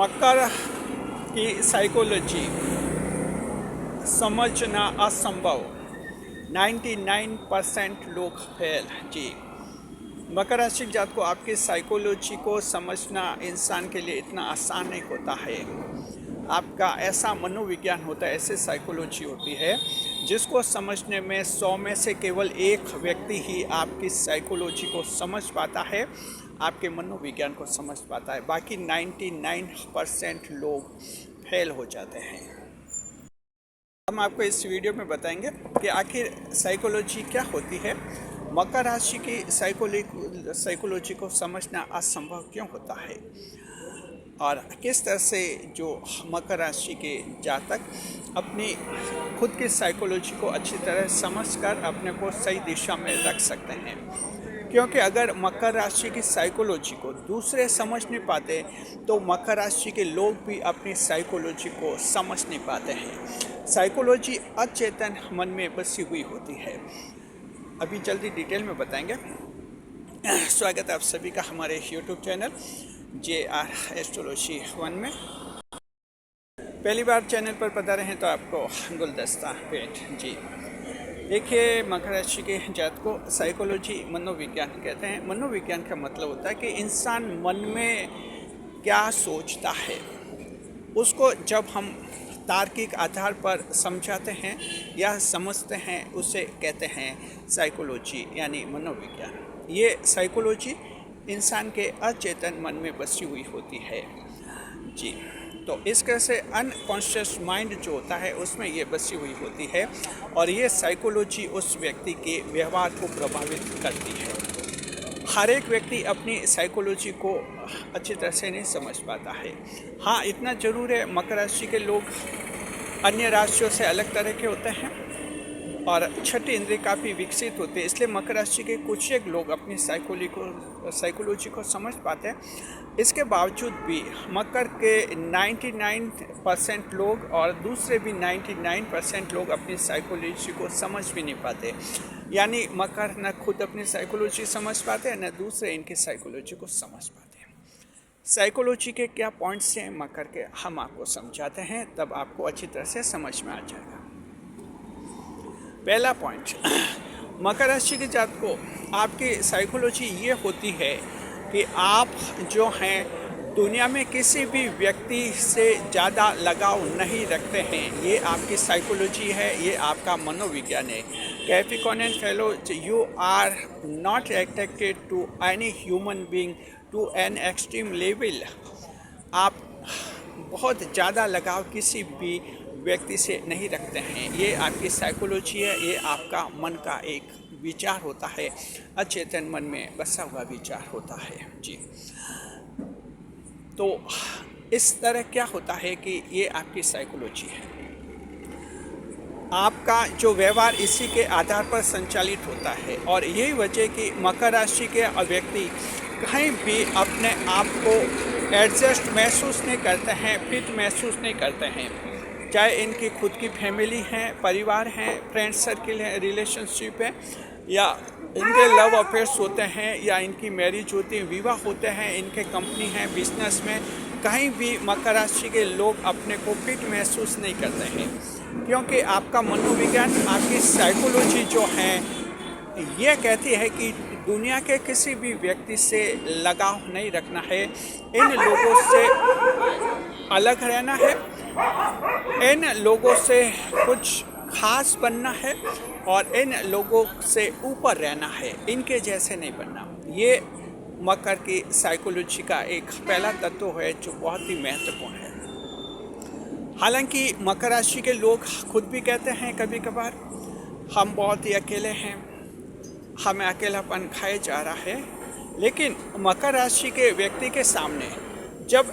मकर की साइकोलॉजी समझना असंभव, 99% लोग फेल। जी, मकर राशि के जातक को आपकी साइकोलॉजी को समझना इंसान के लिए इतना आसान नहीं होता है। आपका ऐसा मनोविज्ञान होता है, ऐसे साइकोलॉजी होती है जिसको समझने में 100 में से केवल एक व्यक्ति ही आपकी साइकोलॉजी को समझ पाता है, आपके मनोविज्ञान को समझ पाता है। बाकी 99% लोग फेल हो जाते हैं। हम आपको इस वीडियो में बताएंगे कि आखिर साइकोलॉजी क्या होती है, मकर राशि की साइकोलॉजी को समझना असंभव क्यों होता है, और किस तरह से जो मकर राशि के जातक अपनी खुद की साइकोलॉजी को अच्छी तरह समझकर अपने को सही दिशा में रख सकते हैं। क्योंकि अगर मकर राशि की साइकोलॉजी को दूसरे समझ नहीं पाते तो मकर राशि के लोग भी अपनी साइकोलॉजी को समझ नहीं पाते हैं। साइकोलॉजी अचेतन मन में बसी हुई होती है। अभी जल्दी डिटेल में बताएंगे। स्वागत है आप सभी का हमारे YouTube चैनल JR एस्ट्रोलॉजी 1 में। पहली बार चैनल पर पधारे हैं तो आपको गुलदस्ता भेंट। जी देखिए, मकर राशि के जातक को साइकोलॉजी मनोविज्ञान कहते हैं। मनोविज्ञान का मतलब होता है कि इंसान मन में क्या सोचता है उसको जब हम तार्किक आधार पर समझाते हैं या समझते हैं उसे कहते हैं साइकोलॉजी यानी मनोविज्ञान। ये साइकोलॉजी इंसान के अचेतन मन में बसी हुई होती है। जी, तो इस तरह से अनकॉन्शियस माइंड जो होता है उसमें ये बसी हुई होती है और ये साइकोलॉजी उस व्यक्ति के व्यवहार को प्रभावित करती है। हर एक व्यक्ति अपनी साइकोलॉजी को अच्छी तरह से नहीं समझ पाता है। हाँ, इतना ज़रूर है, मकर राशि के लोग अन्य राशियों से अलग तरह के होते हैं और छठी इंद्रिय काफ़ी विकसित होते हैं, इसलिए मकर राशि के कुछ एक लोग अपनी साइकोलॉजी को समझ पाते हैं। इसके बावजूद भी मकर के 99% लोग और दूसरे भी 99% लोग अपनी साइकोलॉजी को समझ भी नहीं पाते। यानी मकर न खुद अपनी साइकोलॉजी समझ पाते हैं, न दूसरे इनकी साइकोलॉजी को समझ पाते हैं। साइकोलॉजी के क्या पॉइंट्स हैं मकर के, हम आपको समझाते हैं, तब आपको अच्छी तरह से समझ में आ जाएगा। पहला पॉइंट, मकर राशि के जातक को आपकी साइकोलॉजी ये होती है कि आप जो हैं दुनिया में किसी भी व्यक्ति से ज़्यादा लगाव नहीं रखते हैं। ये आपकी साइकोलॉजी है, ये आपका मनोविज्ञान है। Capricornian fellow, you are not attracted to any human being to an extreme level. आप बहुत ज़्यादा लगाव किसी भी व्यक्ति से नहीं रखते हैं। ये आपकी साइकोलॉजी है, ये आपका मन का एक विचार होता है, अचेतन मन में बसा हुआ विचार होता है। जी, तो इस तरह क्या होता है कि ये आपकी साइकोलॉजी है। आपका जो व्यवहार इसी के आधार पर संचालित होता है और यही वजह कि मकर राशि के व्यक्ति कहीं भी अपने आप को एडजस्ट महसूस नहीं करते हैं, फिट महसूस नहीं करते हैं। चाहे इनकी खुद की फैमिली है, परिवार हैं, फ्रेंड सर्किल है, रिलेशनशिप है, या इनके लव अफेयर्स होते हैं, या इनकी मैरिज होती है, विवाह होते हैं, इनके कंपनी है, बिजनेस में, कहीं भी मकर राशि के लोग अपने को फिट महसूस नहीं करते हैं। क्योंकि आपका मनोविज्ञान, आपकी साइकोलॉजी जो है ये कहती है कि दुनिया के किसी भी व्यक्ति से लगाव नहीं रखना है, इन लोगों से अलग रहना है, इन लोगों से कुछ खास बनना है और इन लोगों से ऊपर रहना है, इनके जैसे नहीं बनना। ये मकर की साइकोलॉजी का एक पहला तत्व है जो बहुत ही महत्वपूर्ण है। हालांकि मकर राशि के लोग खुद भी कहते हैं कभी कभार, हम बहुत ही अकेले हैं, हमें अकेलापन खाए जा रहा है। लेकिन मकर राशि के व्यक्ति के सामने जब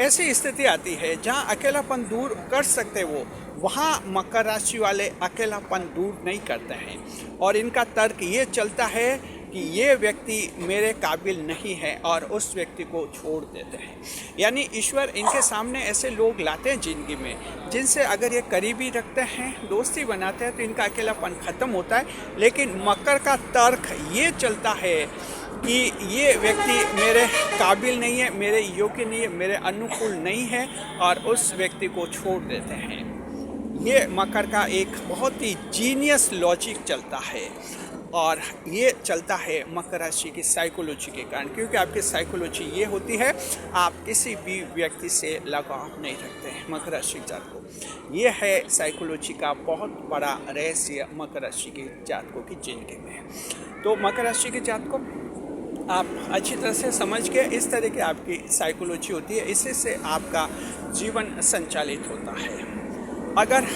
ऐसी स्थिति आती है जहां अकेलापन दूर कर सकते वो, वहां मकर राशि वाले अकेलापन दूर नहीं करते हैं और इनका तर्क ये चलता है कि ये व्यक्ति मेरे काबिल नहीं है और उस व्यक्ति को छोड़ देते हैं। यानी ईश्वर इनके सामने ऐसे लोग लाते हैं ज़िंदगी में जिनसे अगर ये करीबी रखते हैं, दोस्ती बनाते हैं, तो इनका अकेलापन ख़त्म होता है। लेकिन मकर का तर्क ये चलता है कि ये व्यक्ति मेरे काबिल नहीं है, मेरे योग्य नहीं है, मेरे अनुकूल नहीं है और उस व्यक्ति को छोड़ देते हैं। ये मकर का एक बहुत ही जीनियस लॉजिक चलता है और ये चलता है मकर राशि की साइकोलॉजी के कारण, क्योंकि आपकी साइकोलॉजी ये होती है, आप किसी भी व्यक्ति से लगाव नहीं रखते हैं। मकर राशि जातकों, ये है साइकोलॉजी का बहुत बड़ा रहस्य मकर राशि के जातकों की जिंदगी में। तो मकर राशि के जातकों, आप अच्छी तरह से समझ के इस तरह की आपकी साइकोलॉजी होती है, इसी से आपका जीवन संचालित होता है। अगर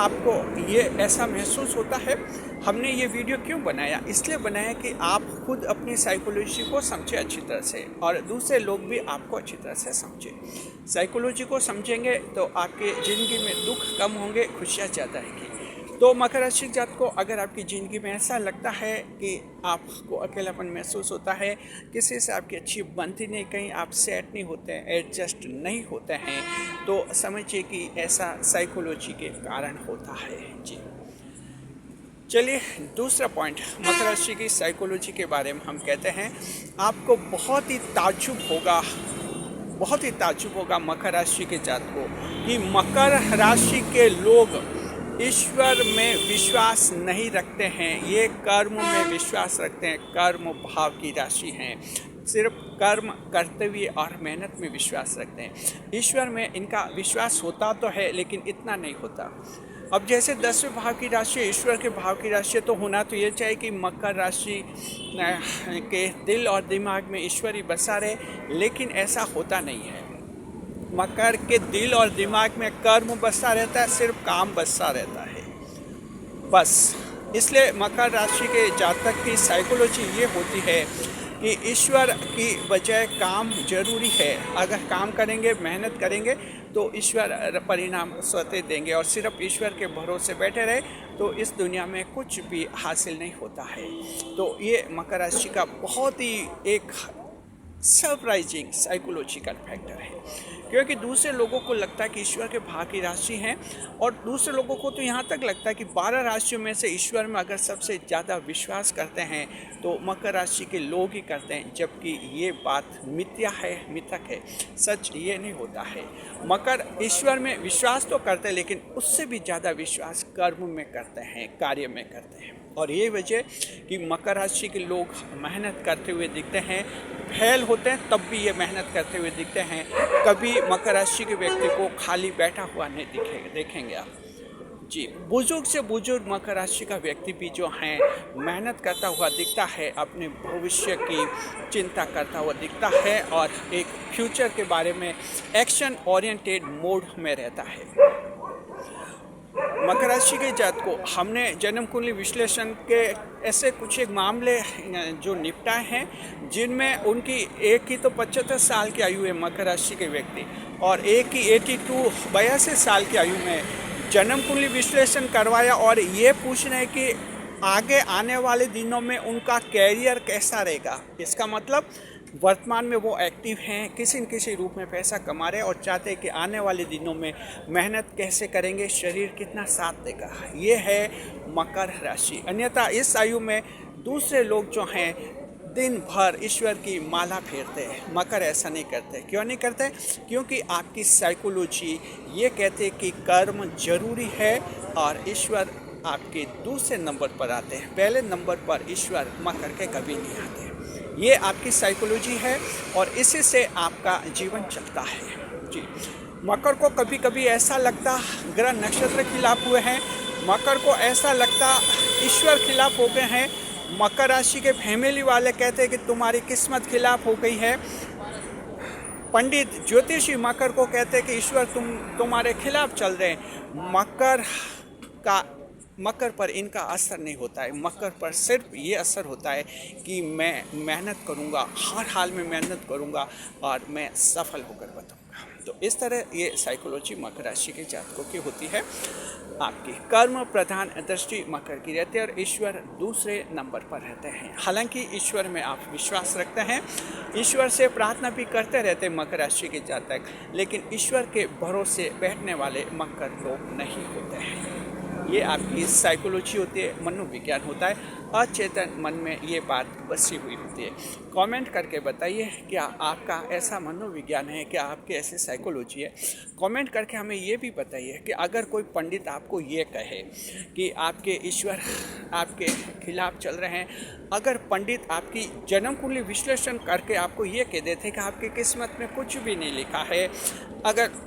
आपको ये ऐसा महसूस होता है, हमने ये वीडियो क्यों बनाया, इसलिए बनाया कि आप खुद अपनी साइकोलॉजी को समझें अच्छी तरह से और दूसरे लोग भी आपको अच्छी तरह से समझें। साइकोलॉजी को समझेंगे तो आपके ज़िंदगी में दुख कम होंगे, खुशियाँ ज़्यादा आएंगी। तो मकर राशि जात को अगर आपकी ज़िंदगी में ऐसा लगता है कि आपको अकेलापन महसूस होता है, किसी से आपकी अच्छी बनती नहीं, कहीं आप सेट नहीं होते हैं, एडजस्ट नहीं होते हैं, तो समझिए कि ऐसा साइकोलॉजी के कारण होता है। जी चलिए, दूसरा पॉइंट मकर राशि की साइकोलॉजी के बारे में हम कहते हैं। आपको बहुत ही ताज्जुब होगा मकर राशि के जात को कि मकर राशि के लोग ईश्वर में विश्वास नहीं रखते हैं, ये कर्म में विश्वास रखते हैं। कर्म भाव की राशि हैं, सिर्फ कर्म, कर्तव्य और मेहनत में विश्वास रखते हैं। ईश्वर में इनका विश्वास होता तो है, लेकिन इतना नहीं होता। अब जैसे 10वें भाव की राशि ईश्वर के भाव की राशि, तो होना तो ये चाहिए कि मकर राशि के दिल और दिमाग में ईश्वर ही बसा रहे, लेकिन ऐसा होता नहीं है। मकर के दिल और दिमाग में कर्म बसा रहता है, सिर्फ काम बसा रहता है बस। इसलिए मकर राशि के जातक की साइकोलॉजी ये होती है कि ईश्वर की बजाय काम जरूरी है। अगर काम करेंगे, मेहनत करेंगे, तो ईश्वर परिणाम स्वतः देंगे और सिर्फ ईश्वर के भरोसे बैठे रहे तो इस दुनिया में कुछ भी हासिल नहीं होता है। तो ये मकर राशि का बहुत ही एक सरप्राइजिंग साइकोलॉजिकल फैक्टर है, क्योंकि दूसरे लोगों को लगता है कि ईश्वर के भाग की राशि हैं और दूसरे लोगों को तो यहाँ तक लगता है कि 12 राशियों में से ईश्वर में अगर सबसे ज़्यादा विश्वास करते हैं तो मकर राशि के लोग ही करते हैं, जबकि ये बात मिथ्या है, मिथक है। सच ये नहीं होता है। मकर ईश्वर में विश्वास तो करते हैं, लेकिन उससे भी ज़्यादा विश्वास कर्म में करते हैं, कार्य में करते हैं। और ये वजह कि मकर राशि के लोग मेहनत करते हुए दिखते हैं, फेल होते हैं तब भी ये मेहनत करते हुए दिखते हैं। कभी मकर राशि के व्यक्ति को खाली बैठा हुआ नहीं देखेंगे आप। जी, बुजुर्ग से बुजुर्ग मकर राशि का व्यक्ति भी जो है मेहनत करता हुआ दिखता है, अपने भविष्य की चिंता करता हुआ दिखता है और एक फ्यूचर के बारे में एक्शन ओरिएंटेड मोड में रहता है। मकर राशि के जात को हमने जन्म कुंडली विश्लेषण के ऐसे कुछ एक मामले जो निपटाए हैं, जिनमें उनकी एक की तो 75 साल की आयु है मकर राशि के व्यक्ति, और एक की 82 साल की आयु में जन्म कुंडली विश्लेषण करवाया और ये पूछ रहे हैं कि आगे आने वाले दिनों में उनका कैरियर कैसा रहेगा। इसका मतलब वर्तमान में वो एक्टिव हैं, किसी न किसी रूप में पैसा कमा रहे और चाहते हैं कि आने वाले दिनों में मेहनत कैसे करेंगे, शरीर कितना साथ देगा। ये है मकर राशि। अन्यथा इस आयु में दूसरे लोग जो हैं दिन भर ईश्वर की माला फेरते हैं, मकर ऐसा नहीं करते। क्यों नहीं करते? क्योंकि आपकी साइकोलॉजी ये कहते हैं कि कर्म जरूरी है और ईश्वर आपके दूसरे नंबर पर आते हैं, पहले नंबर पर ईश्वर मकर के कभी नहीं आते। ये आपकी साइकोलॉजी है और इसी से आपका जीवन चलता है। जी, मकर को कभी कभी ऐसा लगता ग्रह नक्षत्र खिलाफ हुए हैं, मकर को ऐसा लगता ईश्वर खिलाफ हो गए हैं। मकर राशि के फैमिली वाले कहते हैं कि तुम्हारी किस्मत खिलाफ हो गई है। पंडित ज्योतिषी मकर को कहते हैं कि ईश्वर तुम्हारे खिलाफ चल रहे हैं। मकर का मकर पर इनका असर नहीं होता है। मकर पर सिर्फ ये असर होता है कि मैं मेहनत करूँगा, हर हाल में मेहनत करूँगा और मैं सफल होकर बताऊँगा। तो इस तरह ये साइकोलॉजी मकर राशि के जातकों की होती है। आपकी कर्म प्रधान दृष्टि मकर की रहती है और ईश्वर दूसरे नंबर पर रहते हैं। हालांकि ईश्वर में आप विश्वास रखते हैं, ईश्वर से प्रार्थना भी करते रहते हैं मकर राशि के जातक, लेकिन ईश्वर के भरोसे बैठने वाले मकर लोग नहीं होते हैं। ये आपकी साइकोलॉजी होती है, मनोविज्ञान होता है, अचेतन मन में ये बात बसी हुई होती है। कमेंट करके बताइए क्या आपका ऐसा मनोविज्ञान है, क्या आपकी ऐसी साइकोलॉजी है। कमेंट करके हमें ये भी बताइए कि अगर कोई पंडित आपको ये कहे कि आपके ईश्वर आपके खिलाफ चल रहे हैं, अगर पंडित आपकी जन्म कुंडली विश्लेषण करके आपको ये कह देते कि आपकी किस्मत में कुछ भी नहीं लिखा है, अगर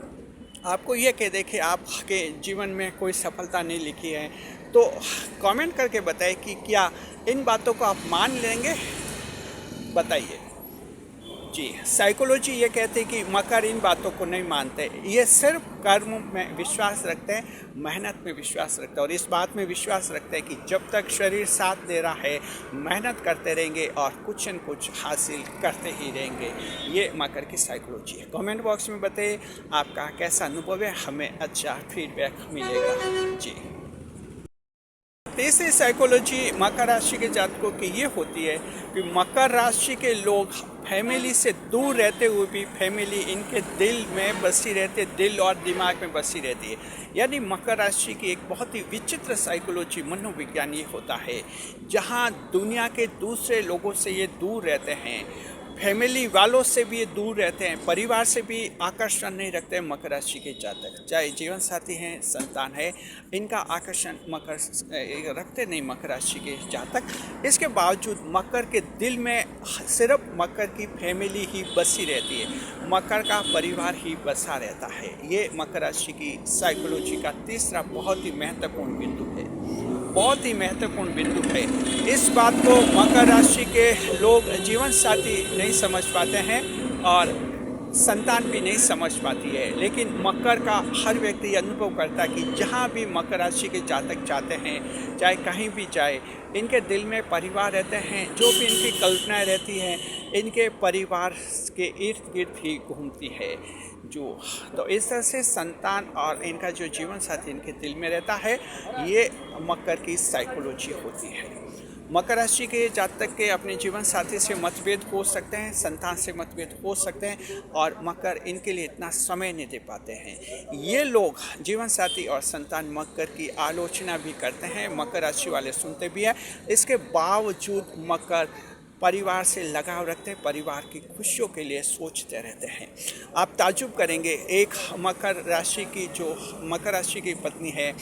आपको ये कह दे कि आपके जीवन में कोई सफलता नहीं लिखी है, तो कमेंट करके बताइए कि क्या इन बातों को आप मान लेंगे। बताइए जी। साइकोलॉजी ये कहते हैं कि मकर इन बातों को नहीं मानते, ये सिर्फ कर्म में विश्वास रखते हैं, मेहनत में विश्वास रखते हैं और इस बात में विश्वास रखते हैं कि जब तक शरीर साथ दे रहा है मेहनत करते रहेंगे और कुछ न कुछ हासिल करते ही रहेंगे। ये मकर की साइकोलॉजी है। कमेंट बॉक्स में बताइए आपका कैसा अनुभव है, हमें अच्छा फीडबैक मिलेगा जी। तीसरी साइकोलॉजी मकर राशि के जातकों की ये होती है कि मकर राशि के लोग फैमिली से दूर रहते हुए भी फैमिली इनके दिल में बसी रहती है, दिल और दिमाग में बसी रहती है। यानी मकर राशि की एक बहुत ही विचित्र साइकोलॉजी मनोविज्ञान ये होता है, जहाँ दुनिया के दूसरे लोगों से ये दूर रहते हैं, फैमिली वालों से भी ये दूर रहते हैं, परिवार से भी आकर्षण नहीं रखते हैं मकर राशि के जातक। चाहे जीवन साथी हैं, संतान है, इनका आकर्षण मकर रखते नहीं मकर राशि के जातक। इसके बावजूद मकर के दिल में सिर्फ मकर की फैमिली ही बसी रहती है, मकर का परिवार ही बसा रहता है। ये मकर राशि की साइकोलॉजी का तीसरा बहुत ही महत्वपूर्ण बिंदु है, बहुत ही महत्वपूर्ण बिंदु है। इस बात को मकर राशि के लोग जीवन साथी नहीं समझ पाते हैं और संतान भी नहीं समझ पाती है, लेकिन मकर का हर व्यक्ति अनुभव करता है कि जहाँ भी मकर राशि के जातक जाते हैं, चाहे कहीं भी जाए, इनके दिल में परिवार रहते हैं। जो भी इनकी कल्पनाएं रहती हैं इनके परिवार के इर्द गिर्द ही घूमती है। तो इस तरह से संतान और इनका जो जीवन साथी इनके दिल में रहता है, ये मकर की साइकोलॉजी होती है। मकर राशि के जातक के अपने जीवन साथी से मतभेद हो सकते हैं, संतान से मतभेद हो सकते हैं और मकर इनके लिए इतना समय नहीं दे पाते हैं। ये लोग जीवन साथी और संतान मकर की आलोचना भी करते हैं, मकर राशि वाले सुनते भी हैं। इसके बावजूद मकर परिवार से लगाव रखते हैं, परिवार की खुशियों के लिए सोचते रहते हैं। आप ताज्जुब करेंगे, एक मकर राशि की पत्नी है,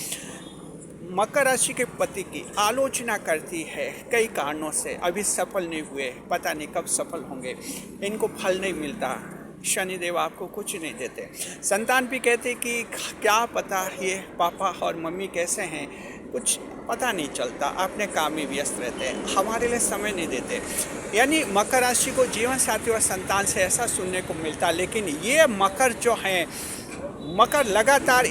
मकर राशि के पति की आलोचना करती है कई कारणों से, अभी सफल नहीं हुए, पता नहीं कब सफल होंगे, इनको फल नहीं मिलता, शनिदेव आपको कुछ नहीं देते। संतान भी कहते कि क्या पता ये पापा और मम्मी कैसे हैं, कुछ पता नहीं चलता, अपने काम में व्यस्त रहते हैं, हमारे लिए समय नहीं देते। यानी मकर राशि को जीवन साथी और संतान से ऐसा सुनने को मिलता। लेकिन ये मकर जो हैं, मकर लगातार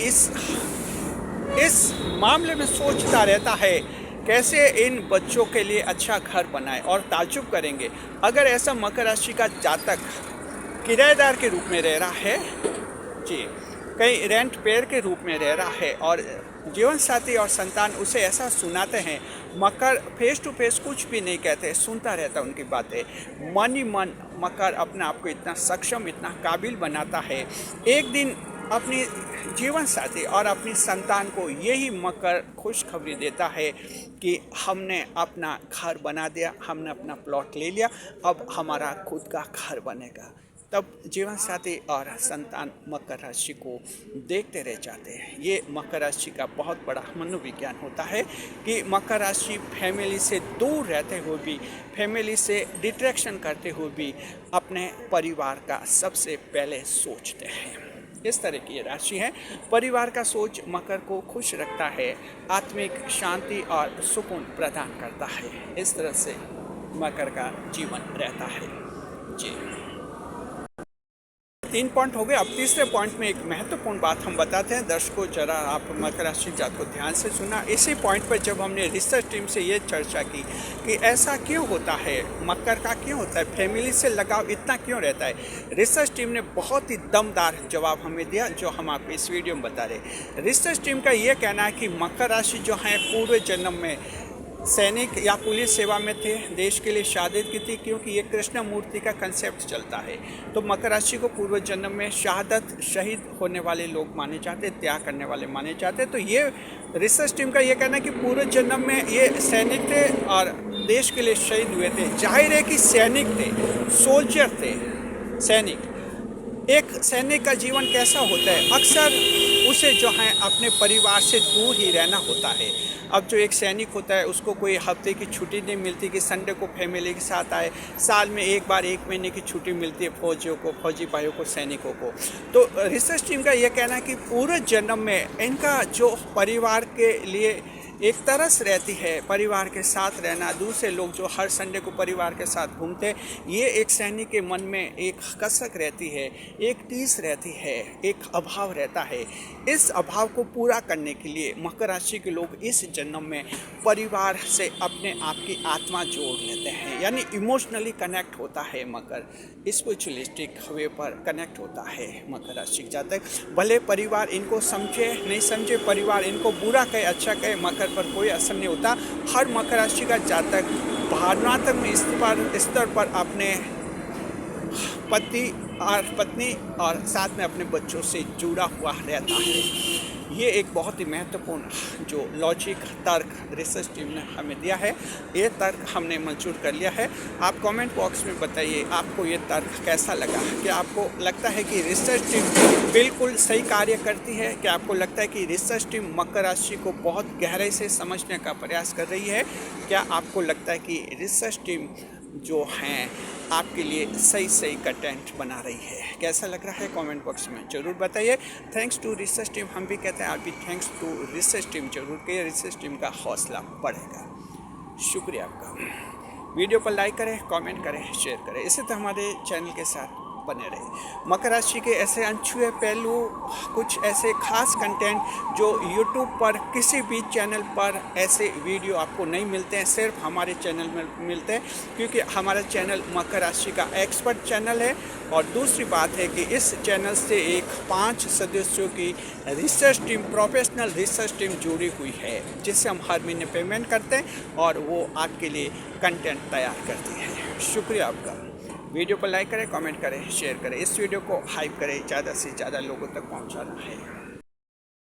इस मामले में सोचता रहता है कैसे इन बच्चों के लिए अच्छा घर बनाए। और ताज्जुब करेंगे, अगर ऐसा मकर राशि का जातक किराएदार के रूप में रह रहा है जी, कहीं रेंट पेयर के रूप में रह रहा है और जीवन साथी और संतान उसे ऐसा सुनाते हैं, मकर फेस टू फेस कुछ भी नहीं कहते, सुनता रहता उनकी बातें, मन ही मन मकर अपने आप को इतना सक्षम, इतना काबिल बनाता है। एक दिन अपनी जीवन साथी और अपनी संतान को यही मकर खुशखबरी देता है कि हमने अपना घर बना दिया, हमने अपना प्लॉट ले लिया, अब हमारा खुद का घर बनेगा। तब जीवन साथी और संतान मकर राशि को देखते रह जाते हैं। ये मकर राशि का बहुत बड़ा मनोविज्ञान होता है कि मकर राशि फैमिली से दूर रहते हुए भी, फैमिली से डिट्रैक्शन करते हुए भी अपने परिवार का सबसे पहले सोचते हैं। इस तरह की ये राशि है। परिवार का सोच मकर को खुश रखता है, आत्मिक शांति और सुकून प्रदान करता है। इस तरह से मकर का जीवन रहता है जी। 3 पॉइंट हो गए। अब तीसरे पॉइंट में एक महत्वपूर्ण बात हम बताते हैं दर्शकों, जरा आप मकर राशि जात को ध्यान से सुना। इसी पॉइंट पर जब हमने रिसर्च टीम से ये चर्चा की कि ऐसा क्यों होता है, मकर का क्यों होता है, फैमिली से लगाव इतना क्यों रहता है, रिसर्च टीम ने बहुत ही दमदार जवाब हमें दिया जो हम आपको इस वीडियो में बता रहे। रिसर्च टीम का ये कहना है कि मकर राशि जो है पूर्व जन्म में सैनिक या पुलिस सेवा में थे, देश के लिए शहादत की थी, क्योंकि ये कृष्ण मूर्ति का कंसेप्ट चलता है। तो मकर राशि को पूर्व जन्म में शहादत, शहीद होने वाले लोग माने जाते, त्याग करने वाले माने जाते। तो ये रिसर्च टीम का ये कहना है कि पूर्व जन्म में ये सैनिक थे और देश के लिए शहीद हुए थे। जाहिर है कि सैनिक थे, सोल्जर थे सैनिक। एक सैनिक का जीवन कैसा होता है, अक्सर उसे जो है अपने परिवार से दूर ही रहना होता है। अब जो एक सैनिक होता है उसको कोई हफ्ते की छुट्टी नहीं मिलती कि संडे को फैमिली के साथ आए, साल में एक बार 1 महीने की छुट्टी मिलती है फौजियों को, फौजी भाइयों को, सैनिकों को। तो रिसर्च टीम का ये कहना है कि पूरे जन्म में इनका जो परिवार के लिए एक तरस रहती है, परिवार के साथ रहना, दूसरे लोग जो हर संडे को परिवार के साथ घूमते, ये एक सैनिक के मन में एक कसक रहती है, एक टीस रहती है, एक अभाव रहता है। इस अभाव को पूरा करने के लिए मकर राशि के लोग इस जन्म में परिवार से अपने आप की आत्मा जोड़ लेते हैं, यानी इमोशनली कनेक्ट होता है मकर, स्पिरिचुअलिस्टिक वे पर कनेक्ट होता है मकर राशि के जातक। भले परिवार इनको समझे नहीं समझे, परिवार इनको बुरा कहे अच्छा कहे, मकर पर कोई असर नहीं होता। हर मकर राशि का जातक भावनात्मक स्तर पर अपने पत्नी और साथ में अपने बच्चों से जुड़ा हुआ रहता है। ये एक बहुत ही महत्वपूर्ण जो लॉजिक तर्क रिसर्च टीम ने हमें दिया है, ये तर्क हमने मंजूर कर लिया है। आप कमेंट बॉक्स में बताइए आपको ये तर्क कैसा लगा। क्या आपको लगता है कि रिसर्च टीम बिल्कुल सही कार्य करती है? क्या आपको लगता है कि रिसर्च टीम मकर राशि को बहुत गहराई से समझने का प्रयास कर रही है? क्या आपको लगता है कि रिसर्च टीम जो हैं आपके लिए सही कंटेंट बना रही है? कैसा लग रहा है कमेंट बॉक्स में ज़रूर बताइए। थैंक्स टू रिसर्च टीम, हम भी कहते हैं आप भी थैंक्स टू रिसर्च टीम ज़रूर करिए, रिसर्च टीम का हौसला बढ़ेगा। शुक्रिया आपका। वीडियो पर लाइक करें, कमेंट करें, शेयर करें, इसी तरह हमारे चैनल के साथ बने रहे। मकर राशि के ऐसे अनछुए पहलू, कुछ ऐसे खास कंटेंट जो YouTube पर किसी भी चैनल पर ऐसे वीडियो आपको नहीं मिलते हैं, सिर्फ हमारे चैनल में मिलते हैं, क्योंकि हमारा चैनल मकर राशि का एक्सपर्ट चैनल है। और दूसरी बात है कि इस चैनल से एक 5 सदस्यों की research team, professional research team जुड़ी हुई है, जिससे हम हर महीने पेमेंट करते हैं और वो आपके लिए कंटेंट तैयार करती है। शुक्रिया आपका। वीडियो को लाइक करें, कमेंट करें, शेयर करें, इस वीडियो को हाइप करें, ज़्यादा से ज़्यादा लोगों तक पहुंचाना है।